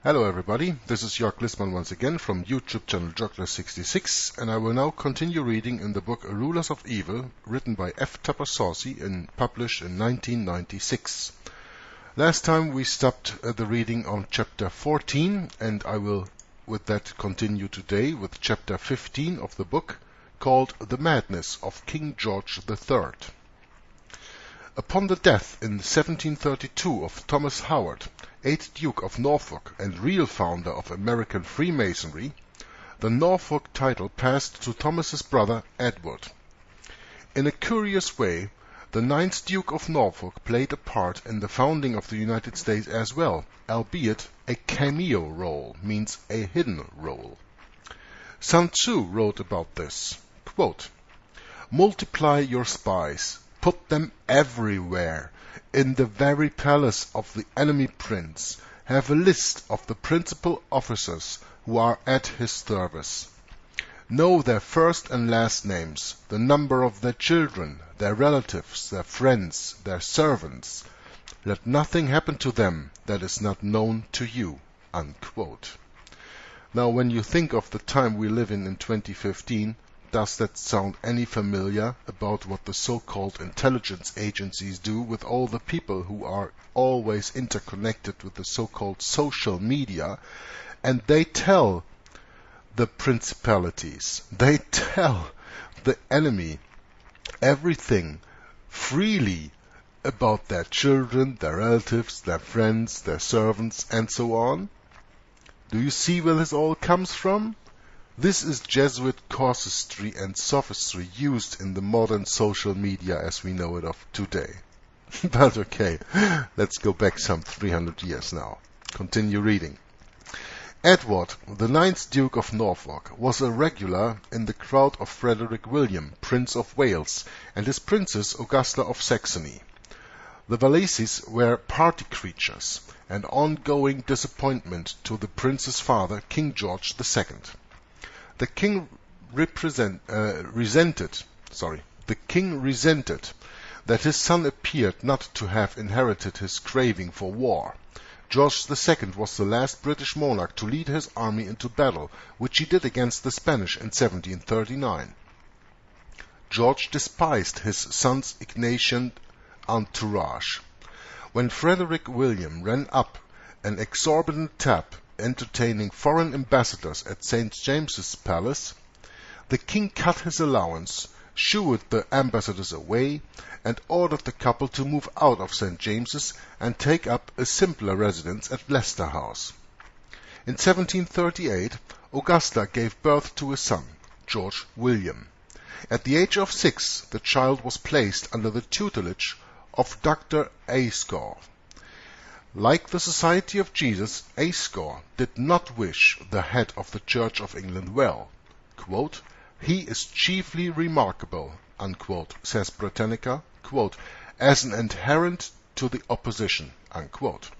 Hello everybody, this is Jörg Lissmann once again from YouTube channel Ch15, and I will now continue reading in the book Rulers of Evil, written by F. Tupper Saussy and published in 1996. Last time we stopped the reading on chapter 14, and I will with that continue today with chapter 15 of the book, called The Madness of King George III. Upon the death in 1732 of Thomas Howard, 8th Duke of Norfolk and real founder of American Freemasonry, the Norfolk title passed to Thomas's brother Edward. In a curious way, the 9th Duke of Norfolk played a part in the founding of the United States as well, albeit a cameo role, means a hidden role. Sun Tzu wrote about this, quote, "Multiply your spies, put them everywhere. In the very palace of the enemy prince, have a list of the principal officers who are at his service. Know their first and last names, the number of their children, their relatives, their friends, their servants. Let nothing happen to them that is not known to you." Unquote. Now, when you think of the time we live in 2015, does that sound any familiar about what the so-called intelligence agencies do with all the people who are always interconnected with the so-called social media, and they tell the principalities, they tell the enemy everything freely about their children, their relatives, their friends, their servants, and so on? Do you see where this all comes from? This is Jesuit casuistry and sophistry used in the modern social media as we know it of today. But okay, let's go back some 300 years now. Continue reading. Edward, the 9th Duke of Norfolk, was a regular in the crowd of Frederick William, Prince of Wales, and his Princess Augusta of Saxony. The Wallises were party creatures, an ongoing disappointment to the prince's father, King George II. The king resented that his son appeared not to have inherited his craving for war. George II was the last British monarch to lead his army into battle, which he did against the Spanish in 1739. George despised his son's Ignatian entourage. When Frederick William ran up an exorbitant tab entertaining foreign ambassadors at St. James's Palace, the king cut his allowance, shooed the ambassadors away, and ordered the couple to move out of St. James's and take up a simpler residence at Leicester House. In 1738, Augusta gave birth to a son, George William. At the age of 6, the child was placed under the tutelage of Dr. Ayscough. Like the Society of Jesus, Ayscough did not wish the head of the Church of England well. Quote, "He is chiefly remarkable," unquote, says Britannica, quote, "as an adherent to the opposition." Unquote.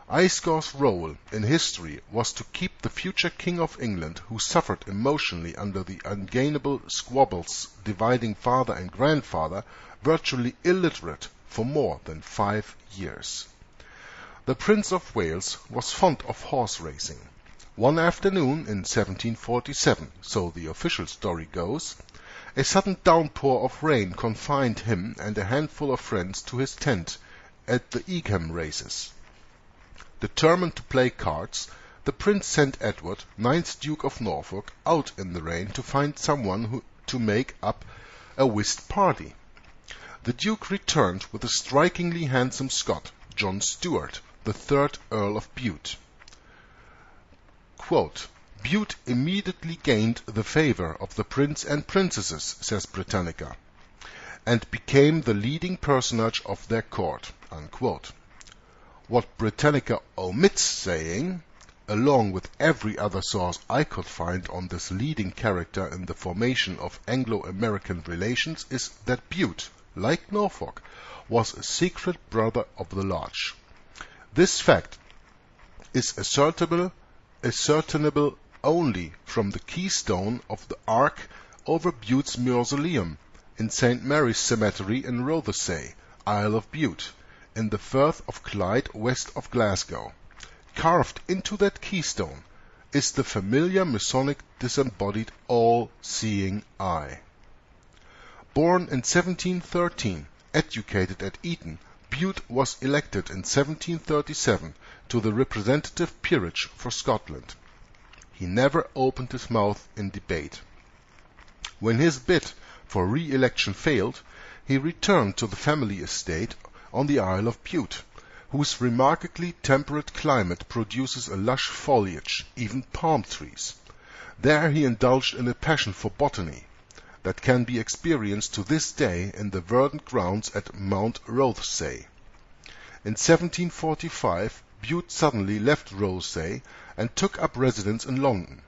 Ayscough's role in history was to keep the future King of England, who suffered emotionally under the ungainable squabbles dividing father and grandfather, virtually illiterate for more than 5 years. The Prince of Wales was fond of horse racing. One afternoon in 1747, so the official story goes, a sudden downpour of rain confined him and a handful of friends to his tent at the Egham races. Determined to play cards, the prince sent Edward, 9th Duke of Norfolk, out in the rain to find someone to make up a whist party. The Duke returned with a strikingly handsome Scot, John Stuart, the 3rd Earl of Bute. Quote, "Bute immediately gained the favor of the prince and princesses," says Britannica, "and became the leading personage of their court." Unquote. What Britannica omits saying, along with every other source I could find on this leading character in the formation of Anglo-American relations, is that Bute, like Norfolk, was a secret brother of the Lodge. This fact is ascertainable only from the keystone of the arch over Bute's mausoleum in St. Mary's Cemetery in Rothesay, Isle of Bute, in the Firth of Clyde west of Glasgow. carved into that keystone is the familiar Masonic disembodied all-seeing eye. Born in 1713, educated at Eton, Bute was elected in 1737 to the representative peerage for Scotland. He never opened his mouth in debate. When his bid for re-election failed, he returned to the family estate on the Isle of Bute, whose remarkably temperate climate produces a lush foliage, even palm trees. There he indulged in a passion for botany that can be experienced to this day in the verdant grounds at Mount Rothesay. In 1745 Bute suddenly left Rothesay and took up residence in London.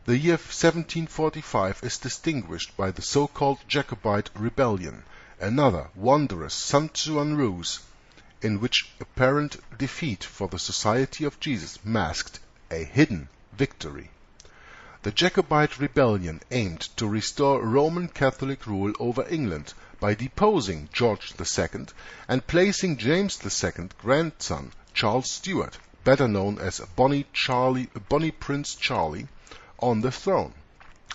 The year 1745 is distinguished by the so-called Jacobite Rebellion, another wondrous Sun Tzuan ruse in which apparent defeat for the Society of Jesus masked a hidden victory. The Jacobite rebellion aimed to restore Roman Catholic rule over England by deposing George II and placing James II, grandson Charles Stuart, better known as Bonnie Prince Charlie, on the throne.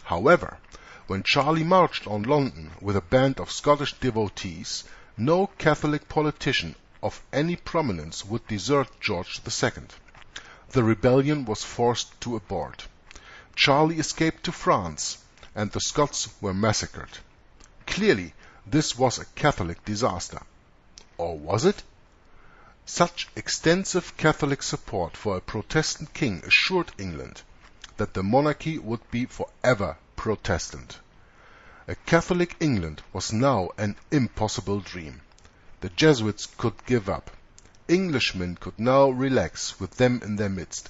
However, when Charlie marched on London with a band of Scottish devotees, no Catholic politician of any prominence would desert George II. The rebellion was forced to abort. Charlie escaped to France, and the Scots were massacred. Clearly, this was a Catholic disaster. Or was it? Such extensive Catholic support for a Protestant king assured England that the monarchy would be forever Protestant. A Catholic England was now an impossible dream. The Jesuits could give up. Englishmen could now relax with them in their midst,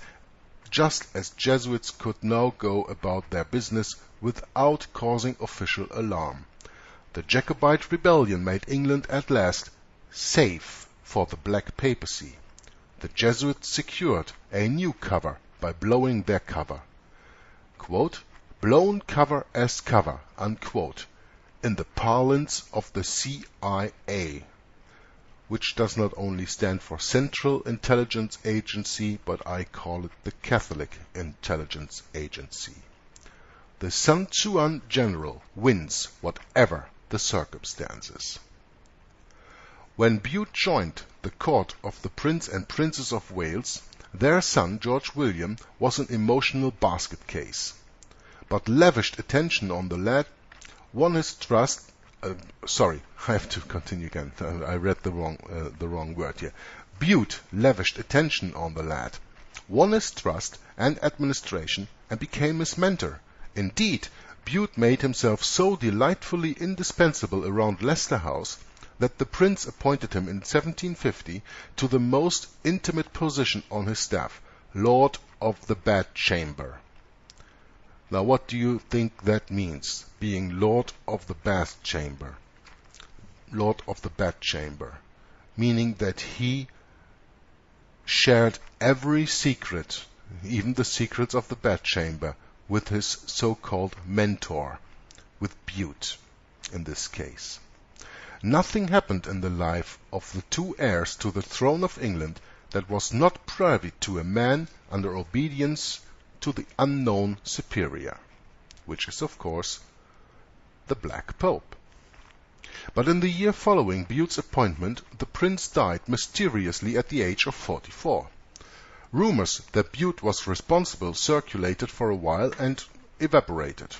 just as Jesuits could now go about their business without causing official alarm. The Jacobite rebellion made England at last safe for the Black Papacy. The Jesuits secured a new cover by blowing their cover. Quote, "blown cover as cover," unquote, in the parlance of the CIA, which does not only stand for Central Intelligence Agency, but I call it the Catholic Intelligence Agency. The Sun Tzuan general wins whatever the circumstances. When Bute joined the court of the Prince and Princess of Wales, their son George William was an emotional basket case, but lavished attention on the lad, won his trust. Sorry, I have to continue again. I read the wrong word here. Bute lavished attention on the lad, won his trust and admiration, and became his mentor. Indeed, Bute made himself so delightfully indispensable around Leicester House that the Prince appointed him in 1750 to the most intimate position on his staff, Lord of the Bedchamber. Now what do you think that means, being Lord of the Bedchamber? Lord of the Bedchamber, meaning that he shared every secret, even the secrets of the bedchamber, with his so-called mentor, with Bute in this case. Nothing happened in the life of the two heirs to the throne of England that was not privy to a man under obedience to the unknown superior, which is, of course, the Black Pope. But in the year following Bute's appointment, the prince died mysteriously at the age of 44. Rumors that Bute was responsible circulated for a while and evaporated.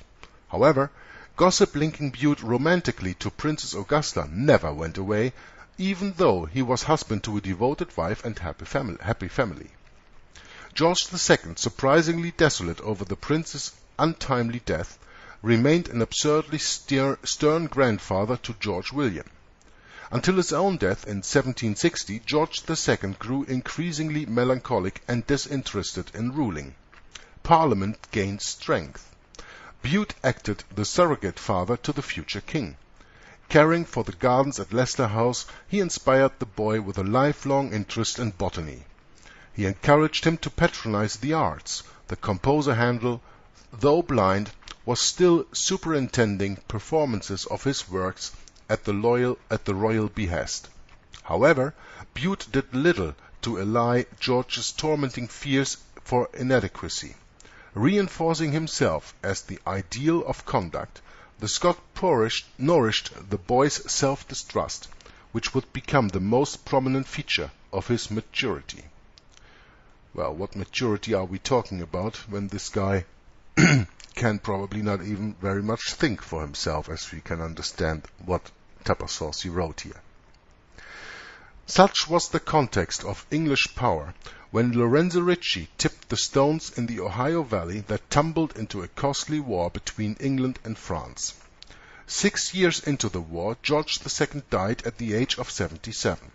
However, gossip linking Bute romantically to Princess Augusta never went away, even though he was husband to a devoted wife and happy family. George II, surprisingly desolate over the prince's untimely death, remained an absurdly stern grandfather to George William. Until his own death in 1760, George II grew increasingly melancholic and disinterested in ruling. Parliament gained strength. Bute acted the surrogate father to the future king. Caring for the gardens at Leicester House, he inspired the boy with a lifelong interest in botany. He encouraged him to patronize the arts. The composer Handel, though blind, was still superintending performances of his works at the royal behest. However, Bute did little to allay George's tormenting fears for inadequacy. Reinforcing himself as the ideal of conduct, the Scot nourished the boy's self-distrust, which would become the most prominent feature of his maturity. Well, what maturity are we talking about when this guy can probably not even very much think for himself, as we can understand what Tupper Saussy wrote here. Such was the context of English power when Lorenzo Ricci tipped the stones in the Ohio Valley that tumbled into a costly war between England and France. 6 years into the war, George II died at the age of 77.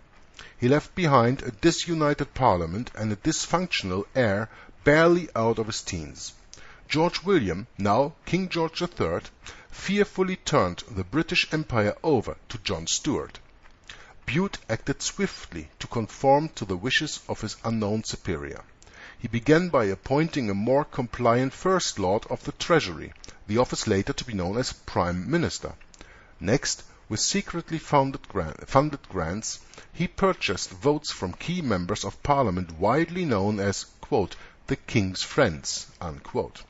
He left behind a disunited parliament and a dysfunctional heir barely out of his teens. George William, now King George III, fearfully turned the British Empire over to John Stuart. Bute acted swiftly to conform to the wishes of his unknown superior. He began by appointing a more compliant First Lord of the Treasury, the office later to be known as Prime Minister. Next, with secretly funded grants, he purchased votes from key members of Parliament widely known as, quote, the King's Friends, unquote.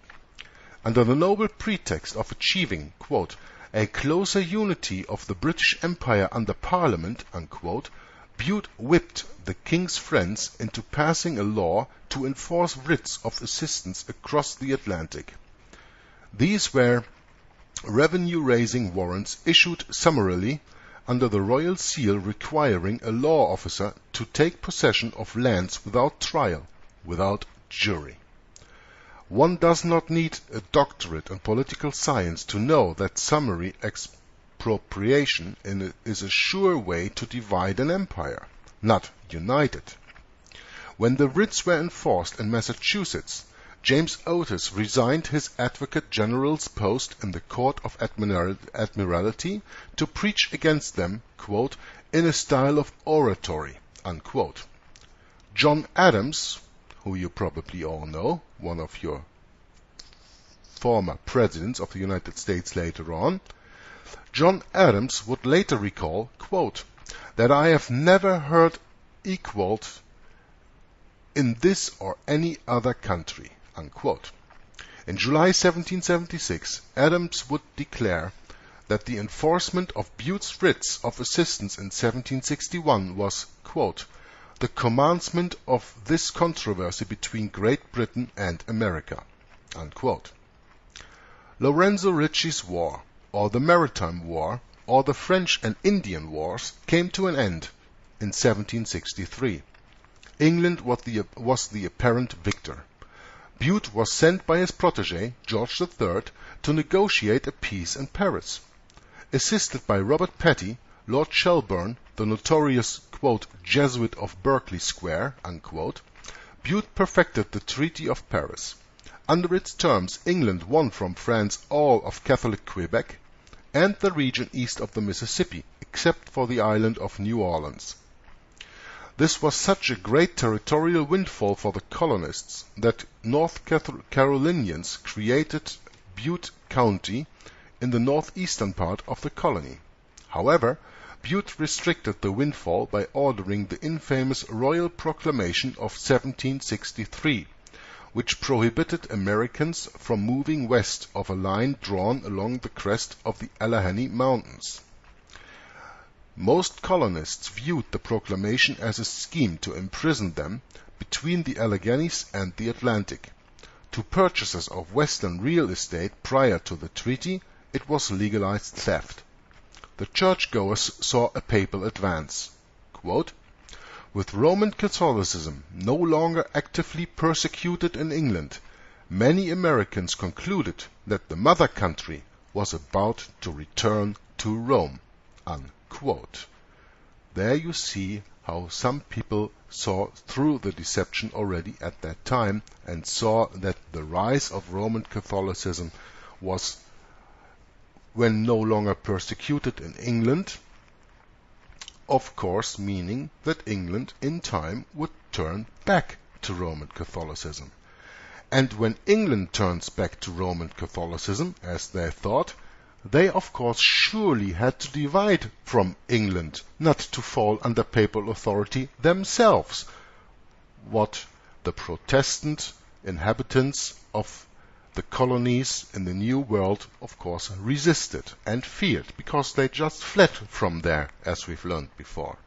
Under the noble pretext of achieving, quote, a closer unity of the British Empire under Parliament, unquote, Bute whipped the King's Friends into passing a law to enforce writs of assistance across the Atlantic. These were revenue-raising warrants issued summarily under the royal seal requiring a law officer to take possession of lands without trial, without jury. One does not need a doctorate in political science to know that summary expropriation is a sure way to divide an empire, not unite it. When the writs were enforced in Massachusetts, James Otis resigned his Advocate General's post in the Court of Admiralty to preach against them, quote, in a style of oratory, unquote. John Adams, who you probably all know, one of your former presidents of the United States later on, John Adams would later recall, quote, that I have never heard equaled in this or any other country, unquote. In July 1776, Adams would declare that the enforcement of Bute's writs of assistance in 1761 was, quote, the commencement of this controversy between Great Britain and America, unquote. Lorenzo Ricci's War, or the Maritime War, or the French and Indian Wars, came to an end in 1763. England was the apparent victor. Bute was sent by his protege, George III, to negotiate a peace in Paris. Assisted by Robert Petty, Lord Shelburne, the notorious, quote, Jesuit of Berkeley Square, unquote, Bute perfected the Treaty of Paris. Under its terms, England won from France all of Catholic Quebec and the region east of the Mississippi, except for the island of New Orleans. This was such a great territorial windfall for the colonists that North Carolinians created Butte County in the northeastern part of the colony. However, Bute restricted the windfall by ordering the infamous Royal Proclamation of 1763, which prohibited Americans from moving west of a line drawn along the crest of the Allegheny Mountains. Most colonists viewed the proclamation as a scheme to imprison them between the Alleghenies and the Atlantic. To purchasers of Western real estate prior to the treaty, it was legalized theft. The churchgoers saw a papal advance. Quote, with Roman Catholicism no longer actively persecuted in England, many Americans concluded that the mother country was about to return to Rome. Unquote. There you see how some people saw through the deception already at that time and saw that the rise of Roman Catholicism was when no longer persecuted in England, of course meaning that England in time would turn back to Roman Catholicism. And when England turns back to Roman Catholicism, as they thought, they of course surely had to divide from England, not to fall under papal authority themselves, what the Protestant inhabitants of the colonies in the New World, of course, resisted and feared, because they just fled from there, as we've learned before.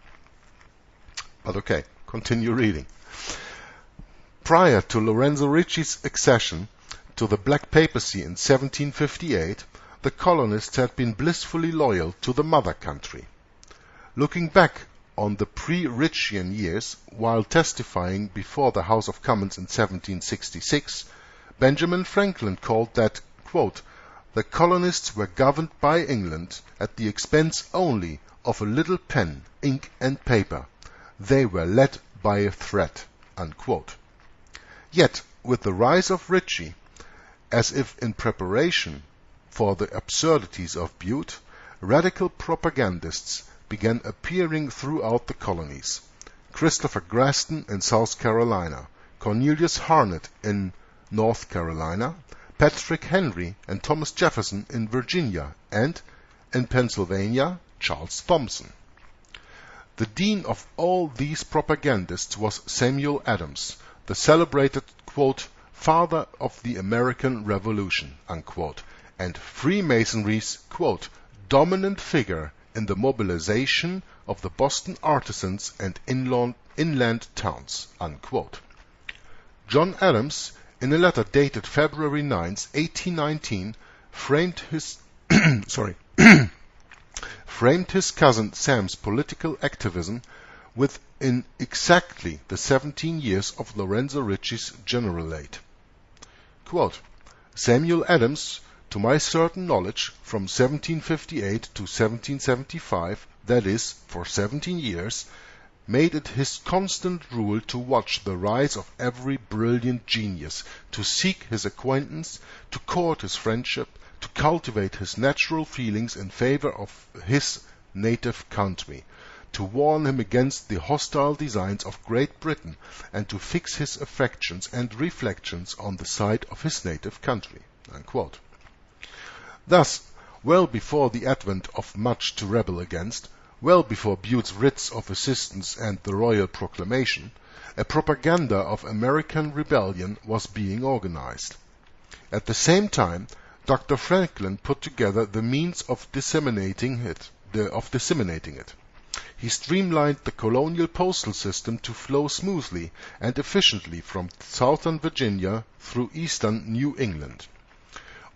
But okay, continue reading. Prior to Lorenzo Ricci's accession to the Black Papacy in 1758, the colonists had been blissfully loyal to the mother country. Looking back on the pre-Riccian years, while testifying before the House of Commons in 1766, Benjamin Franklin called that, quote, "the colonists were governed by England at the expense only of a little pen, ink, and paper. They were led by a threat," unquote. Yet, with the rise of Ricci, as if in preparation for the absurdities of Bute, radical propagandists began appearing throughout the colonies. Christopher Graston in South Carolina, Cornelius Harnett in North Carolina, Patrick Henry and Thomas Jefferson in Virginia, and, in Pennsylvania, Charles Thomson. The dean of all these propagandists was Samuel Adams, the celebrated, quote, "father of the American Revolution," unquote, and Freemasonry's, quote, "dominant figure in the mobilization of the Boston artisans and inland towns," unquote. John Adams, in a letter dated February 9, 1819, framed his cousin Sam's political activism within exactly the 17 years of Lorenzo Ricci's generalate. Quote, "Samuel Adams, to my certain knowledge, from 1758 to 1775, that is, for 17 years, made it his constant rule to watch the rise of every brilliant genius, to seek his acquaintance, to court his friendship, to cultivate his natural feelings in favor of his native country, to warn him against the hostile designs of Great Britain, and to fix his affections and reflections on the side of his native country," unquote. Thus, well before the advent of much to rebel against, well before Bute's writs of assistance and the royal proclamation, a propaganda of American rebellion was being organized. At the same time, Dr. Franklin put together the means of disseminating it. He streamlined the colonial postal system to flow smoothly and efficiently from southern Virginia through eastern New England.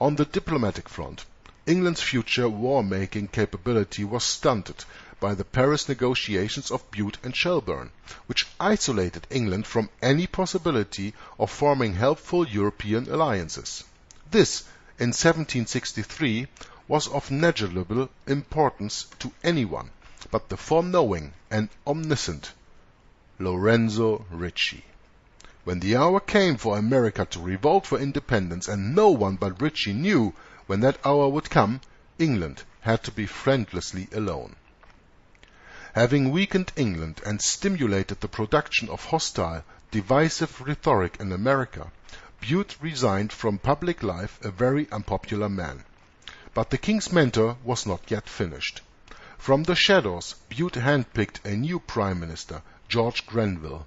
On the diplomatic front, England's future war-making capability was stunted by the Paris negotiations of Bute and Shelburne, which isolated England from any possibility of forming helpful European alliances. This, in 1763, was of negligible importance to anyone but the foreknowing and omniscient Lorenzo Ricci. When the hour came for America to revolt for independence, and no one but Ricci knew when that hour would come, England had to be friendlessly alone. Having weakened England and stimulated the production of hostile, divisive rhetoric in America, Bute resigned from public life a very unpopular man. But the king's mentor was not yet finished. From the shadows, Bute handpicked a new prime minister, George Grenville.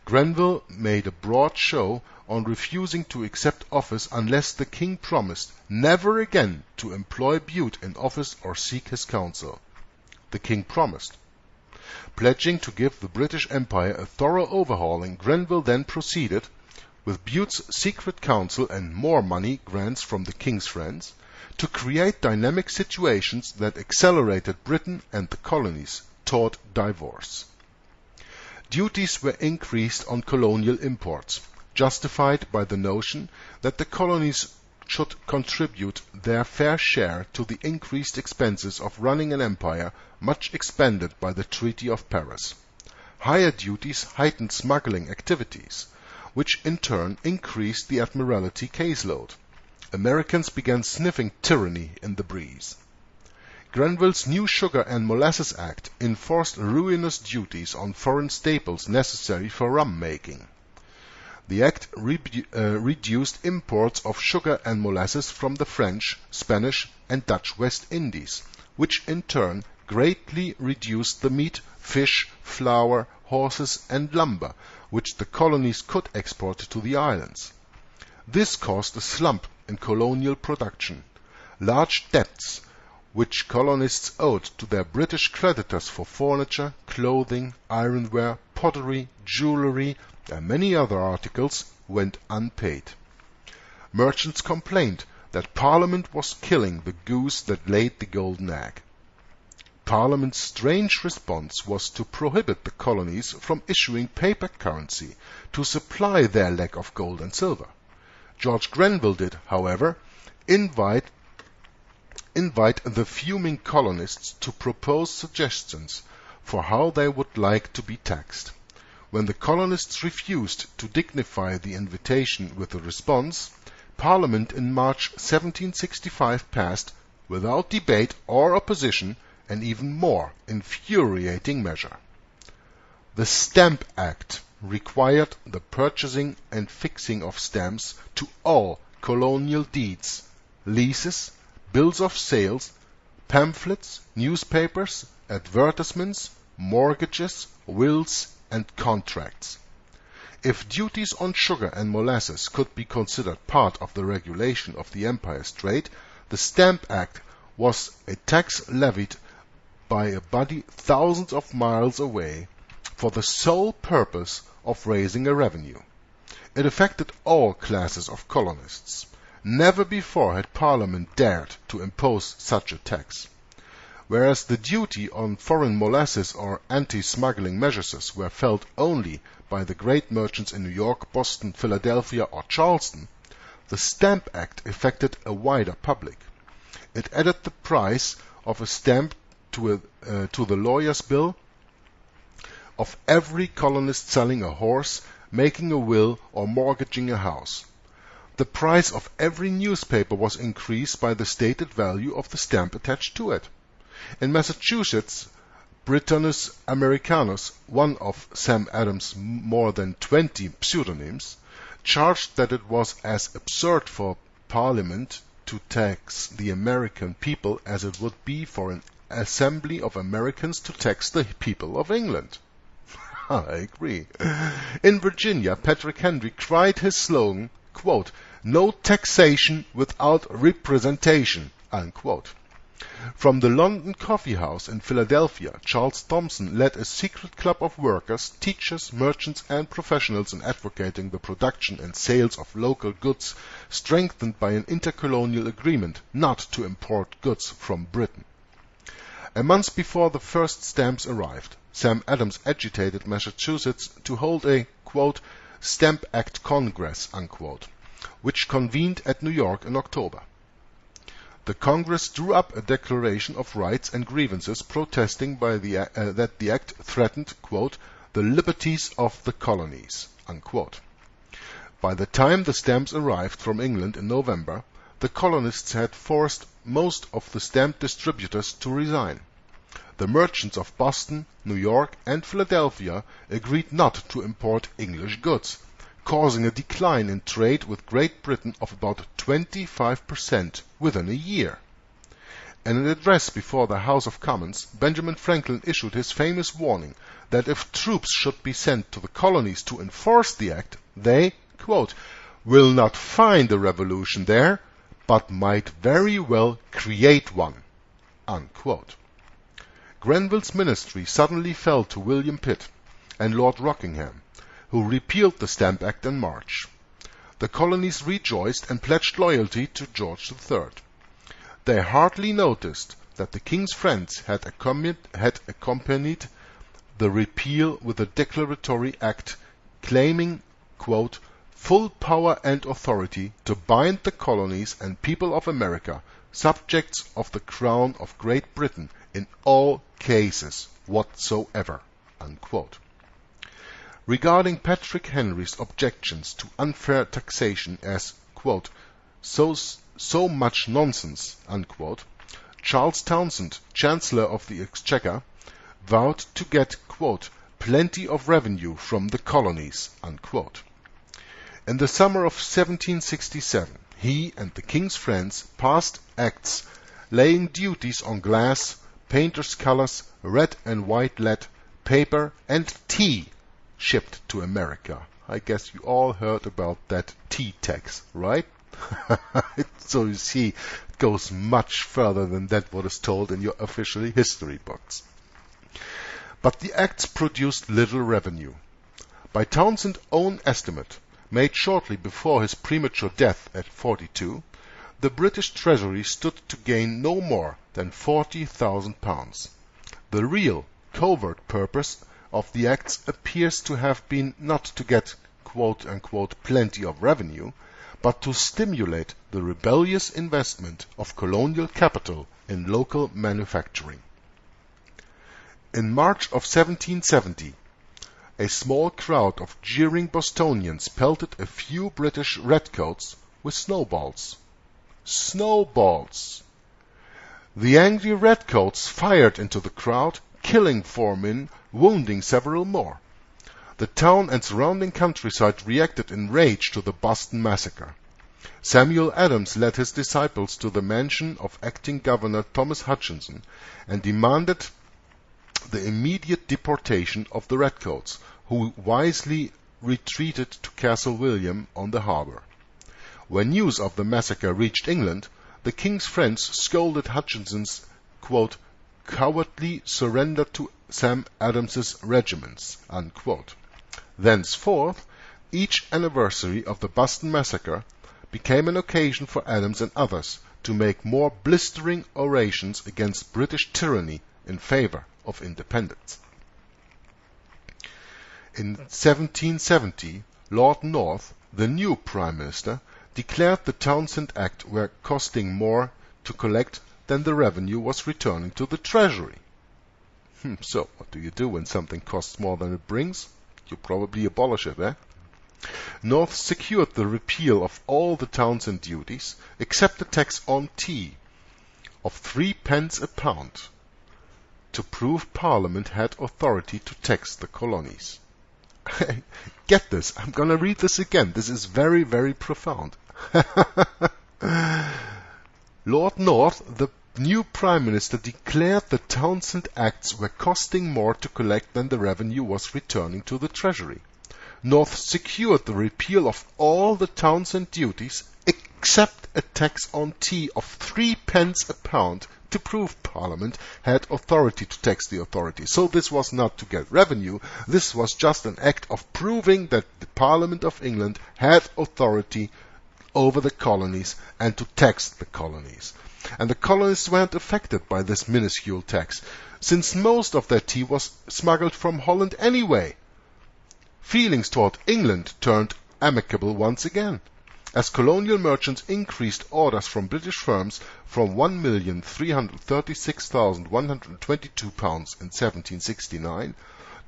Grenville made a broad show on refusing to accept office unless the king promised never again to employ Bute in office or seek his counsel. The king promised. Pledging to give the British Empire a thorough overhauling, Grenville then proceeded, with Bute's secret counsel and more money grants from the king's friends, to create dynamic situations that accelerated Britain and the colonies toward divorce. Duties were increased on colonial imports, justified by the notion that the colonies should contribute their fair share to the increased expenses of running an empire much expanded by the Treaty of Paris. Higher duties heightened smuggling activities, which in turn increased the Admiralty caseload. Americans began sniffing tyranny in the breeze. Grenville's new Sugar and Molasses Act enforced ruinous duties on foreign staples necessary for rum making. The act reduced imports of sugar and molasses from the French, Spanish, and Dutch West Indies, which in turn greatly reduced the meat, fish, flour, horses, and lumber which the colonies could export to the islands. This caused a slump in colonial production. Large debts which colonists owed to their British creditors for furniture, clothing, ironware, pottery, jewelry, and many other articles went unpaid. Merchants complained that Parliament was killing the goose that laid the golden egg. Parliament's strange response was to prohibit the colonies from issuing paper currency to supply their lack of gold and silver. George Grenville did, however, invite the fuming colonists to propose suggestions for how they would like to be taxed. When the colonists refused to dignify the invitation with a response, Parliament in March 1765 passed, without debate or opposition, an even more infuriating measure. The Stamp Act required the purchasing and fixing of stamps to all colonial deeds, leases, bills of sales, pamphlets, newspapers, advertisements, mortgages, wills, and contracts. If duties on sugar and molasses could be considered part of the regulation of the empire's trade, the Stamp Act was a tax levied by a body thousands of miles away for the sole purpose of raising a revenue. It affected all classes of colonists. Never before had Parliament dared to impose such a tax. Whereas the duty on foreign molasses or anti-smuggling measures were felt only by the great merchants in New York, Boston, Philadelphia, or Charleston, the Stamp Act affected a wider public. It added the price of a stamp to the lawyer's bill of every colonist selling a horse, making a will, or mortgaging a house. The price of every newspaper was increased by the stated value of the stamp attached to it. In Massachusetts, Britannicus Americanus, one of Sam Adams' more than 20 pseudonyms, charged that it was as absurd for Parliament to tax the American people as it would be for an assembly of Americans to tax the people of England. I agree. In Virginia, Patrick Henry cried his slogan, quote, "No taxation without representation," unquote. From the London Coffee House in Philadelphia, Charles Thomson led a secret club of workers, teachers, merchants, and professionals in advocating the production and sales of local goods, strengthened by an intercolonial agreement not to import goods from Britain. A month before the first stamps arrived, Sam Adams agitated Massachusetts to hold a, quote, "Stamp Act Congress," unquote, which convened at New York in October. The Congress drew up a Declaration of Rights and Grievances protesting that the act threatened, quote, "the liberties of the colonies," unquote. By the time the stamps arrived from England in November, the colonists had forced most of the stamp distributors to resign. The merchants of Boston, New York, and Philadelphia agreed not to import English goods, causing a decline in trade with Great Britain of about 25% within a year. In an address before the House of Commons, Benjamin Franklin issued his famous warning that if troops should be sent to the colonies to enforce the act, they, quote, "will not find a revolution there, but might very well create one," unquote. Grenville's ministry suddenly fell to William Pitt and Lord Rockingham, who repealed the Stamp Act in March. The colonies rejoiced and pledged loyalty to George III. They hardly noticed that the King's friends had accompanied the repeal with a declaratory act claiming, quote, "full power and authority to bind the colonies and people of America, subjects of the Crown of Great Britain, in all cases whatsoever," unquote. Regarding Patrick Henry's objections to unfair taxation as, quote, so much nonsense," unquote, Charles Townshend, Chancellor of the Exchequer, vowed to get, quote, "plenty of revenue from the colonies," unquote. In the summer of 1767, he and the King's friends passed acts laying duties on glass, painters' colors, red and white lead, paper, and tea shipped to America. I guess you all heard about that tea tax, right? So you see, it goes much further than that what is told in your official history books. But the acts produced little revenue. By Townshend's own estimate, made shortly before his premature death at 42, the British Treasury stood to gain no more than £40,000. The real, covert purpose of the acts appears to have been not to get quote-unquote plenty of revenue, but to stimulate the rebellious investment of colonial capital in local manufacturing. In March of 1770, a small crowd of jeering Bostonians pelted a few British redcoats with snowballs. Snowballs! The angry redcoats fired into the crowd, killing 4 men, wounding several more. The town and surrounding countryside reacted in rage to the Boston Massacre. Samuel Adams led his disciples to the mansion of acting Governor Thomas Hutchinson and demanded the immediate deportation of the redcoats, who wisely retreated to Castle William on the harbor. When news of the massacre reached England, the king's friends scolded Hutchinson's quote, cowardly surrender to Sam Adams's regiments, unquote. Thenceforth, each anniversary of the Boston Massacre became an occasion for Adams and others to make more blistering orations against British tyranny in favor of independence. In 1770, Lord North, the new Prime Minister, declared the Townshend Act were costing more to collect than the revenue was returning to the Treasury. So, what do you do when something costs more than it brings? You probably abolish it, eh? North secured the repeal of all the Townshend duties, except the tax on tea of 3 pence a pound, to prove Parliament had authority to tax the colonies. Get this, I'm gonna read this again. This is very, very profound. Lord North, the new Prime Minister, declared the Townshend Acts were costing more to collect than the revenue was returning to the Treasury. North secured the repeal of all the Townshend duties, except a tax on tea of 3 pence a pound, to prove Parliament had authority to tax the authorities. So this was not to get revenue, this was just an act of proving that the Parliament of England had authority over the colonies and to tax the colonies. And the colonists weren't affected by this minuscule tax, since most of their tea was smuggled from Holland anyway. Feelings toward England turned amicable once again, as colonial merchants increased orders from British firms from £1,336,122 in 1769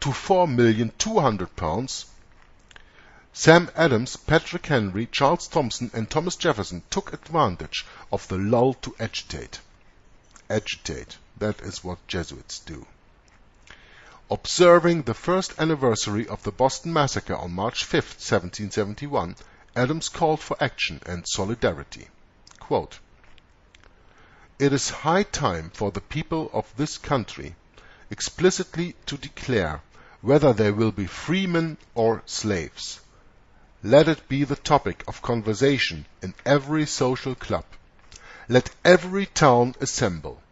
to £4,200,000. Sam Adams, Patrick Henry, Charles Thomson, and Thomas Jefferson took advantage of the lull to agitate. Agitate, that is what Jesuits do. Observing the first anniversary of the Boston Massacre on March 5, 1771, Adams called for action and solidarity. Quote, "It is high time for the people of this country explicitly to declare whether they will be freemen or slaves. Let it be the topic of conversation in every social club. Let every town assemble.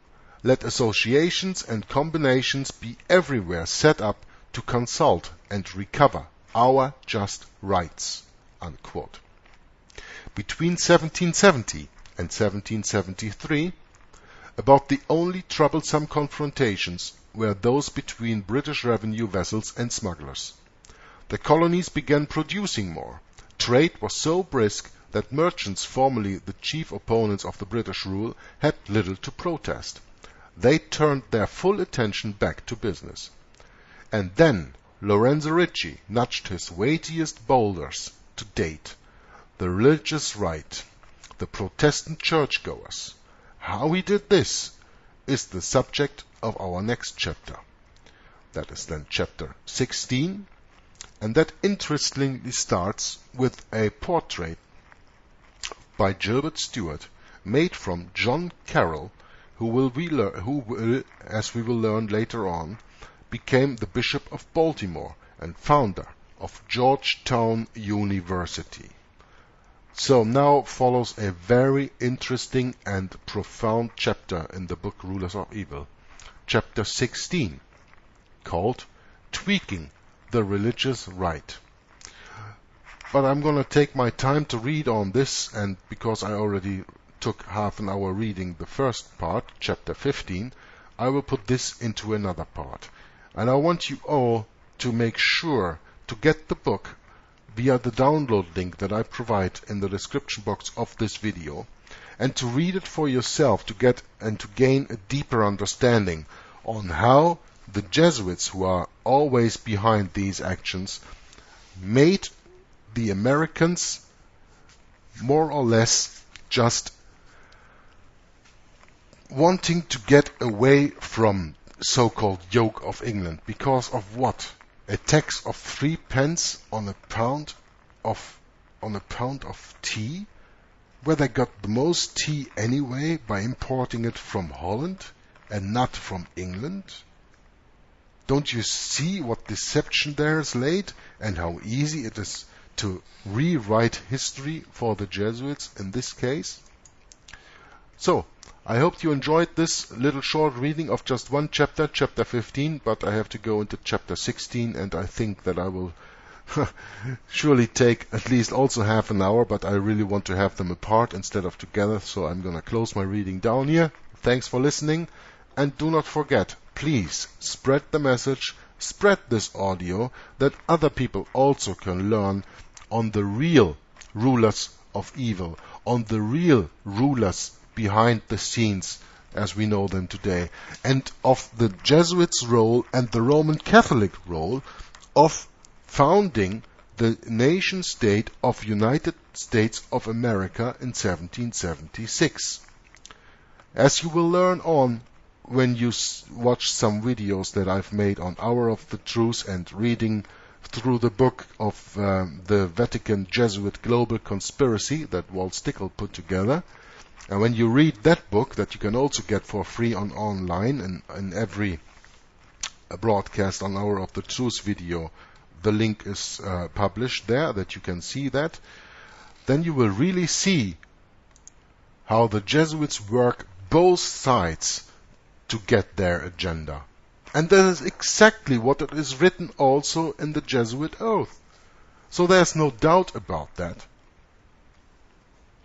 Let associations and combinations be everywhere set up to consult and recover our just rights." Unquote. Between 1770 and 1773, about the only troublesome confrontations were those between British revenue vessels and smugglers. The colonies began producing more. Trade was so brisk that merchants, formerly the chief opponents of the British rule, had little to protest. They turned their full attention back to business. And then Lorenzo Ricci nudged his weightiest boulders to date: the religious right, the Protestant churchgoers. How he did this is the subject of our next chapter. That is then chapter 16, and that interestingly starts with a portrait by Gilbert Stuart made from John Carroll, who will, as we will learn later on, became the Bishop of Baltimore and founder of Georgetown University. So now follows a very interesting and profound chapter in the book Rulers of Evil, chapter 16, called Tweaking the Religious Right. But I'm going to take my time to read on this, and because I already took half an hour reading the first part, chapter 15, I will put this into another part. And I want you all to make sure to get the book via the download link that I provide in the description box of this video, and to read it for yourself to get and to gain a deeper understanding on how the Jesuits, who are always behind these actions, made the Americans more or less just wanting to get away from so-called yoke of England because of what? A tax of 3 pence on a pound of tea, where they got the most tea anyway by importing it from Holland and not from England. Don't you see what deception there is laid, and how easy it is to rewrite history for the Jesuits in this case? So, I hope you enjoyed this little short reading of just one chapter, chapter 15, but I have to go into chapter 16, and I think that I will surely take at least also half an hour, but I really want to have them apart instead of together, so I'm going to close my reading down here. Thanks for listening, and do not forget, please spread the message, spread this audio, that other people also can learn on the real rulers of evil, on the real rulers behind the scenes as we know them today, and of the Jesuits' role and the Roman Catholic role of founding the nation-state of United States of America in 1776. As you will learn on when you watch some videos that I've made on Hour of the Truth and reading through the book of the Vatican Jesuit Global Conspiracy that Walt Stickle put together. And when you read that book, that you can also get for free online, and in every broadcast on Hour of the Truth video, the link is published there that you can see that, then you will really see how the Jesuits work both sides to get their agenda. And that is exactly what it is written also in the Jesuit oath. So there's no doubt about that.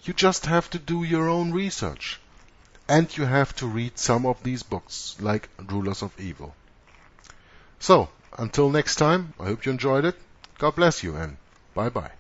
You just have to do your own research. And you have to read some of these books, like Rulers of Evil. So, until next time, I hope you enjoyed it. God bless you, and bye-bye.